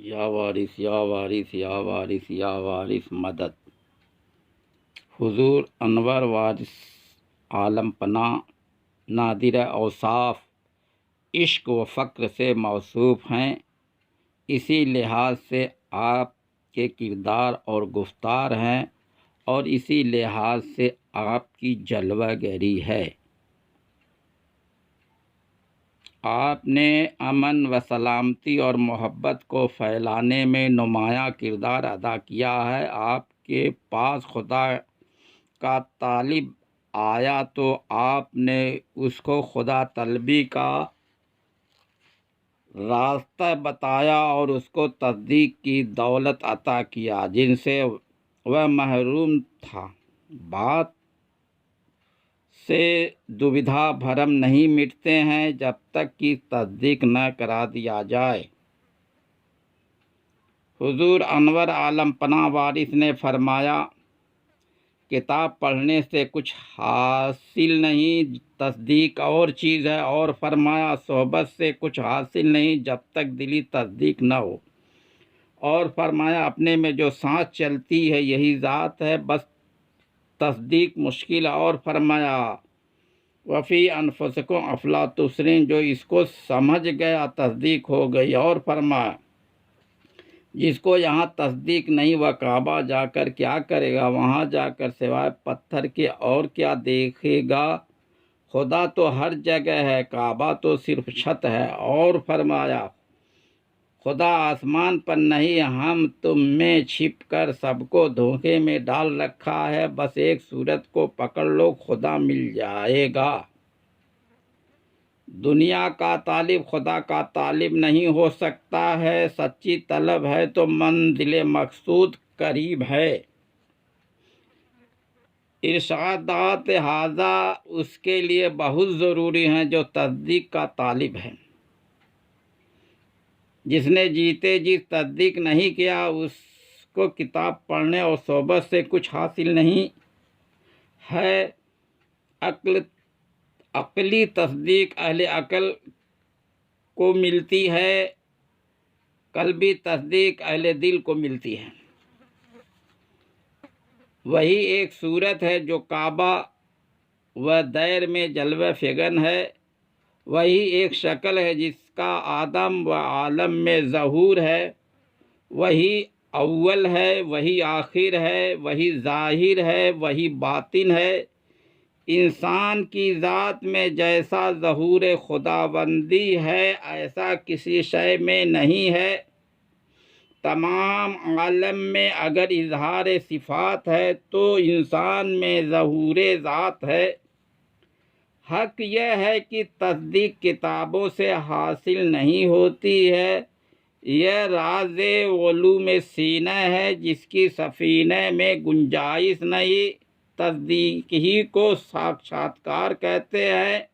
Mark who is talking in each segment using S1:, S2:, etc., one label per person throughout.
S1: या वारिस या वारिस या वारिस या वारिस मदद। हुजूर अनवर वारिस आलम पना नादिर औसाफ इश्क व फ़क्र से मौसूफ़ हैं। इसी लिहाज से आपके किरदार और गुफ्तार हैं और इसी लिहाज से आपकी जलवागरी है। आपने अमन व सलामती और मोहब्बत को फैलाने में नुमायाँ किरदार अदा किया है। आपके पास खुदा का तालिब आया तो आपने उसको खुदा तलबी का रास्ता बताया और उसको तस्दीक की दौलत अता किया जिनसे वह महरूम था। बात से दुविधा भरम नहीं मिटते हैं जब तक कि तस्दीक न करा दिया जाए। हुजूर अनवर आलम पना वारिस ने फरमाया, किताब पढ़ने से कुछ हासिल नहीं, तस्दीक और चीज़ है। और फरमाया, सोहबत से कुछ हासिल नहीं जब तक दिली तस्दीक न हो। और फरमाया, अपने में जो सांस चलती है यही ज़ात है, बस तस्दीक मुश्किल। और फरमाया, वफ़ी अनफुसिकुम अफला तुबसिरून, जो इसको समझ गया तस्दीक हो गई। और फरमाया, जिसको यहाँ तस्दीक नहीं वह काबा जाकर क्या करेगा, वहाँ जाकर सिवाय पत्थर के और क्या देखेगा। खुदा तो हर जगह है, काबा तो सिर्फ छत है। और फरमाया, खुदा आसमान पर नहीं, हम तुम में छिप कर सबको धोखे में डाल रखा है। बस एक सूरत को पकड़ लो, खुदा मिल जाएगा। दुनिया का तालिब खुदा का तालिब नहीं हो सकता है। सच्ची तलब है तो मंजिल मकसूद करीब है। इरशादात हाजा उसके लिए बहुत ज़रूरी हैं जो तस्दीक का तालिब है। जिसने जीते जी तस्दीक नहीं किया उसको किताब पढ़ने और सोहबत से कुछ हासिल नहीं है। अक्ली तस्दीक अहले अकल को मिलती है, कल्बी तस्दीक अहले दिल को मिलती है। वही एक सूरत है जो काबा व दैर में जलवा फिगन है। वही एक शक्ल है जिसका आदम व आलम में ज़हूर है। वही अव्वल है, वही आखिर है, वही ज़ाहिर है, वही बातिन है। इंसान की ज़ात में जैसा ज़हूर खुदाबंदी है ऐसा किसी शय में नहीं है। तमाम आलम में अगर इजहार सिफ़ात है तो इंसान में ज़हूर ज़ात है। हक़ यह है कि तस्दीक किताबों से हासिल नहीं होती है। यह राज़े उलूम सीना है जिसकी सफ़ीने में गुंजाइश नहीं। तस्दीक ही को साक्षात्कार कहते हैं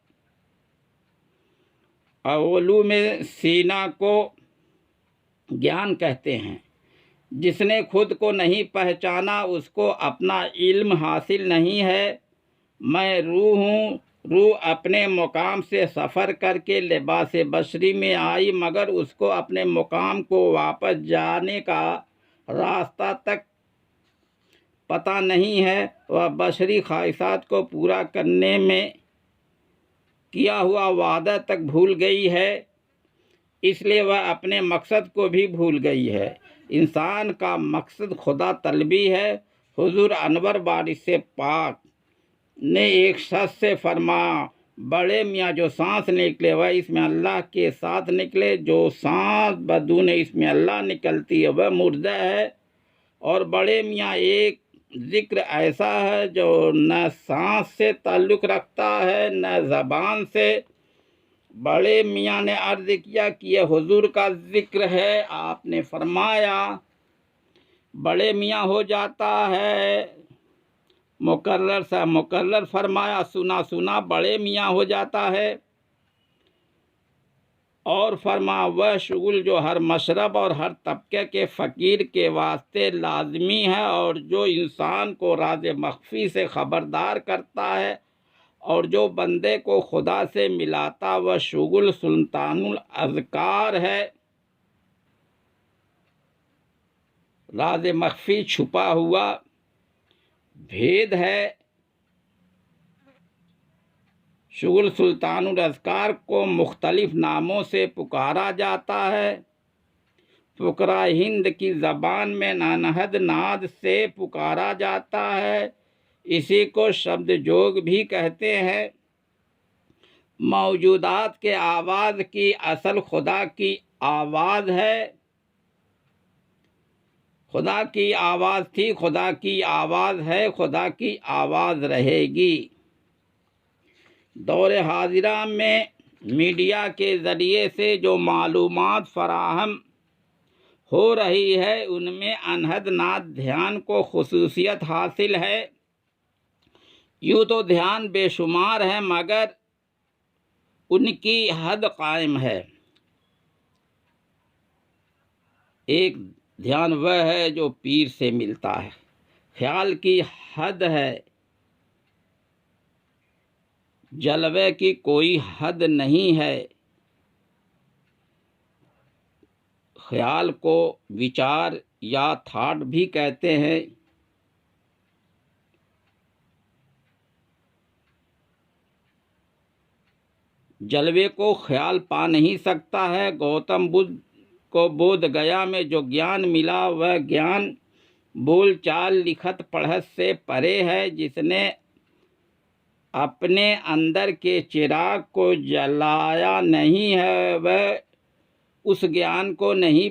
S1: और उलूम सीना को ज्ञान कहते हैं। जिसने खुद को नहीं पहचाना उसको अपना इल्म हासिल नहीं है। मैं रूह हूँ, रूह अपने मुकाम से सफ़र करके लिबास बशरी में आई, मगर उसको अपने मुकाम को वापस जाने का रास्ता तक पता नहीं है। वह बशरी ख्वाहिशात को पूरा करने में किया हुआ वादा तक भूल गई है, इसलिए वह अपने मकसद को भी भूल गई है। इंसान का मकसद खुदा तलबी है। हुजूर अनवर वारिस पाक ने एक शख्स से फरमाया, बड़े मियाँ जो सांस निकले वह इसमें अल्लाह के साथ निकले, जो सांस बदून इसमें अल्लाह निकलती है वह मुर्दा है। और बड़े मियाँ एक ज़िक्र ऐसा है जो न सांस से ताल्लुक़ रखता है न ज़बान से। बड़े मियाँ ने अर्ज़ किया कि यह हुजूर का ज़िक्र है। आपने फरमाया, बड़े मियाँ हो जाता है मुकर्रर सा मुकर्रर। फरमाया, सुना सुना बड़े मियाँ हो जाता है। और फरमा, वह शुगुल जो हर मशरब और हर तबके के फ़कीर के वास्ते लाजमी है और जो इंसान को राज मख्फी से ख़बरदार करता है और जो बंदे को खुदा से मिलाता, वह शुगुल सुल्तानुल अज़कार है। राज मख्फी छुपा हुआ भेद है। शुगुल सुल्तानुल अस्कार को मुख्तलिफ नामों से पुकारा जाता है। फुकरा हिंद की ज़बान में अनहद नाद से पुकारा जाता है। इसी को शब्द जोग भी कहते हैं। मौजूदात के आवाज़ की असल खुदा की आवाज़ है। खुदा की आवाज़ थी, खुदा की आवाज़ है, खुदा की आवाज़ रहेगी। दौर हाजिरा में मीडिया के ज़रिए से जो मालूमात फराहम हो रही है उनमें अनहद नाद ध्यान को खुसूसियत हासिल है। यूँ तो ध्यान बेशुमार है मगर उनकी हद कायम है। एक ध्यान वह है जो पीर से मिलता है। ख्याल की हद है, जलवे की कोई हद नहीं है। ख्याल को विचार या थॉट भी कहते हैं। जलवे को ख्याल पा नहीं सकता है। गौतम बुद्ध को बोध गया में जो ज्ञान मिला वह ज्ञान बोल चाल लिखत पढ़त से परे है। जिसने अपने अंदर के चिराग को जलाया नहीं है वह उस ज्ञान को नहीं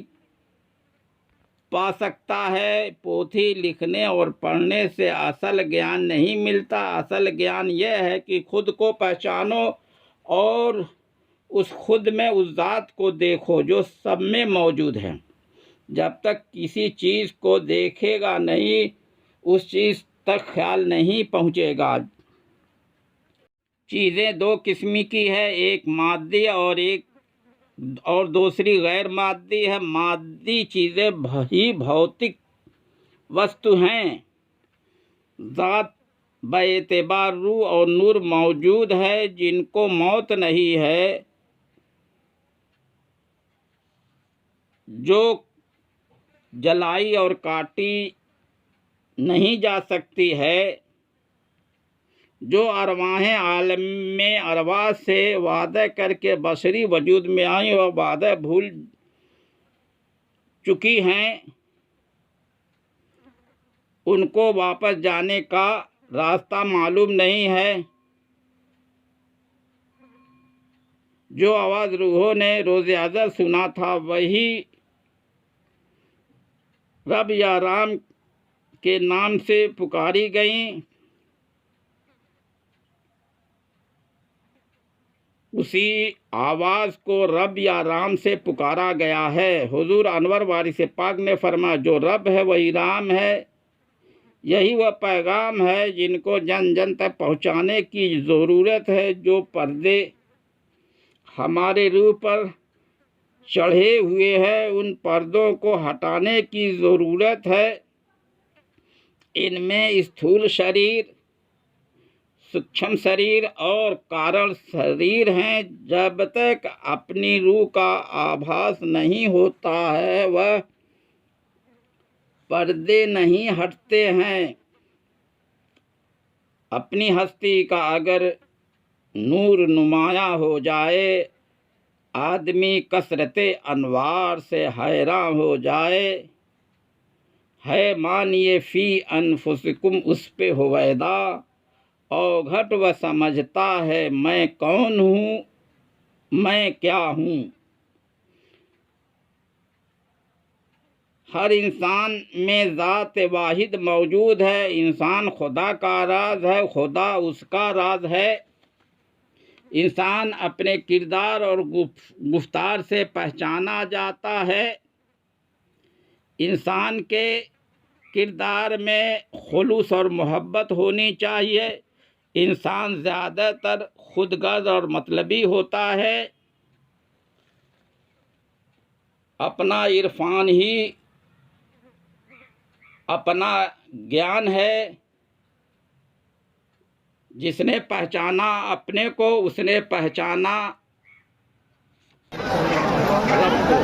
S1: पा सकता है। पोथी लिखने और पढ़ने से असल ज्ञान नहीं मिलता। असल ज्ञान यह है कि खुद को पहचानो और उस खुद में उस ज़ात को देखो जो सब में मौजूद है। जब तक किसी चीज़ को देखेगा नहीं उस चीज़ तक ख्याल नहीं पहुँचेगा। चीज़ें दो किस्म की है, एक मादी और दूसरी गैर मादी है। मादी चीज़ें ही भौतिक वस्तु हैं। ज़ात बेएतबार रूह और नूर मौजूद है जिनको मौत नहीं है, जो जलाई और काटी नहीं जा सकती है। जो अरवाहें आलम में अरवा से वादा करके बशरी वजूद में आई और वादा भूल चुकी हैं, उनको वापस जाने का रास्ता मालूम नहीं है। जो आवाज़ रूहों ने रोज़ अज़ल सुना था वही रब या राम के नाम से पुकारी गई। उसी आवाज़ को रब या राम से पुकारा गया है। हुजूर अनवर वारिस पाक ने फरमाया जो रब है वही राम है। यही वह पैगाम है जिनको जन जन तक पहुँचाने की ज़रूरत है। जो पर्दे हमारे रूह पर चढ़े हुए हैं उन पर्दों को हटाने की ज़रूरत है। इनमें स्थूल शरीर, सूक्ष्म शरीर और कारण शरीर हैं। जब तक अपनी रूह का आभास नहीं होता है वह पर्दे नहीं हटते हैं। अपनी हस्ती का अगर नूर नुमाया हो जाए, आदमी कसरते अनवार से हैरान हो जाए। है मानिए फ़ी अनफुसिकुम उस पे हुवैदा, औघट वह समझता है मैं कौन हूँ, मैं क्या हूँ। हर इंसान में ज़ात वाहिद मौजूद है। इंसान खुदा का राज है, खुदा उसका राज है। इंसान अपने किरदार और गुफ्तार से पहचाना जाता है। इंसान के किरदार में खुलूस और मोहब्बत होनी चाहिए। इंसान ज़्यादातर खुदगर्ज और मतलबी होता है। अपना इरफान ही अपना ज्ञान है। जिसने पहचाना अपने को उसने पहचाना रब को।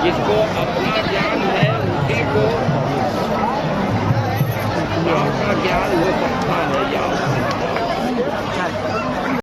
S1: जिसको अपना का ज्ञान हो सकता